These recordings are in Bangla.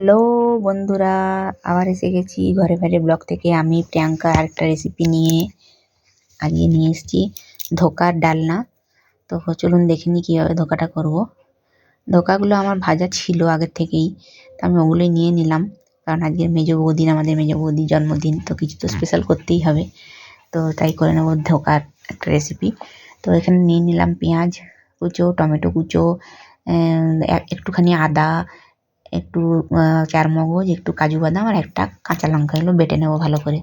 হ্যালো বন্ধুরা, আবার এসে গেছি ঘরে বাইরে ব্লগ থেকে। আমি প্রিয়াঙ্কা আরেকটা রেসিপি নিয়ে আজকে নিয়ে এসেছি, ধোকার ডালনা। তো চলুন দেখে নিই কীভাবে ধোকাটা করব। ধোকাগুলো আমার ভাজা ছিল আগের থেকেই, তো আমি ওগুলোই নিয়ে নিলাম, কারণ আজকে আমাদের মেজো বৌদির জন্মদিন, তো কিছু তো স্পেশাল করতেই হবে। তো তাই করে নেবো ধোকার একটা রেসিপি। তো এখানে নিয়ে নিলাম পেঁয়াজ কুচো, টমেটো কুচো, একটুখানি আদা, একটু চারমগজ, একটু কাজু বাদাম আর একটা কাঁচা লঙ্কা, এগুলো বেটে নেবো ভালো করে।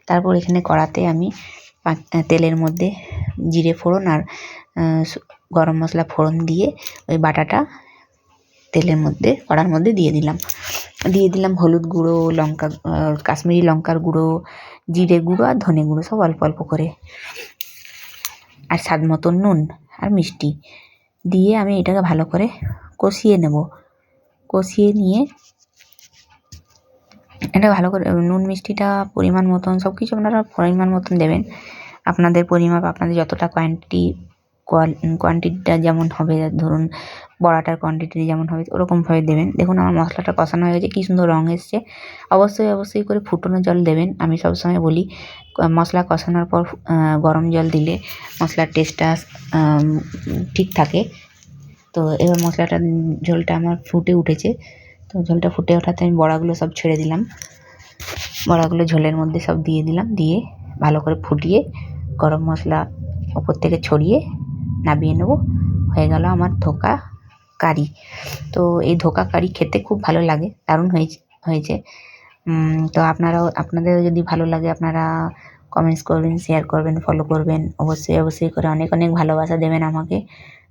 তারপর এখানে কড়াতে আমি তেলের মধ্যে জিরে ফোড়ন আর গরম মশলা ফোড়ন দিয়ে ওই বাটাটা তেলের মধ্যে কড়ার মধ্যে দিয়ে দিলাম হলুদ গুঁড়ো, কাশ্মীরি লঙ্কার গুঁড়ো, জিরে গুঁড়ো আর ধনে গুঁড়ো, সব অল্প অল্প করে, আর স্বাদ মতন নুন আর মিষ্টি দিয়ে আমি এটাকে ভালো করে কষিয়ে নেব। কষিয়ে নিয়ে এটা ভালো করে নুন মিষ্টিটা পরিমাণ মতন সব কিছু আপনারা পরিমাণ মতন দেবেন, আপনাদের পরিমাপ, আপনাদের যতটা কোয়ান্টিটিটা যেমন হবে, ধরুন বড়াটার কোয়ান্টিটি যেমন হবে ওরকমভাবে দেবেন। দেখুন আমার মশলাটা কষানো হয়ে গেছে, কী সুন্দর রঙ এসছে। অবশ্যই করে ফুটনো জল দেবেন। আমি সবসময় বলি মশলা কষানোর পর গরম জল দিলে মশলার টেস্টটা ঠিক থাকে। তো এবার ঝোলটা আমার ফুটে উঠেছে। তো ঝোলটা ফুটে ওঠাতে আমি বড়াগুলো সব ছেড়ে দিলাম, বড়াগুলো ঝোলের মধ্যে সব দিয়ে দিলাম, দিয়ে ভালো করে ফুটিয়ে গরম মশলা ওপর থেকে ছড়িয়ে নামিয়ে নেব। হয়ে গেল আমার ধোকা কারি। তো এই ধোকা কারি খেতে খুব ভালো লাগে, দারুণ হয়েছে। তো আপনাদেরও যদি ভালো লাগে আপনারা কমেন্টস করবেন, শেয়ার করবেন, ফলো করবেন, অবশ্যই করে অনেক অনেক ভালোবাসা দেবেন আমাকে।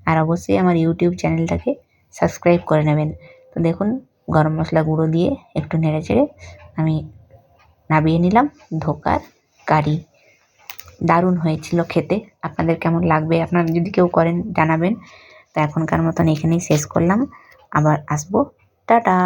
আর অবশ্যই আমার ইউটিউব চ্যানেলটাকে সাবস্ক্রাইব করে নেবেন। তো দেখুন গরম মশলা গুঁড়ো দিয়ে একটু নেড়ে চেড়ে আমি নামিয়ে নিলাম ধোকার কারি। দারুণ হয়েছিল খেতে। আপনাদের কেমন লাগবে, আপনারা যদি কেউ করেন জানাবেন। তো এখনকার মতন এখানেই শেষ করলাম, আবার আসবো, টাটা।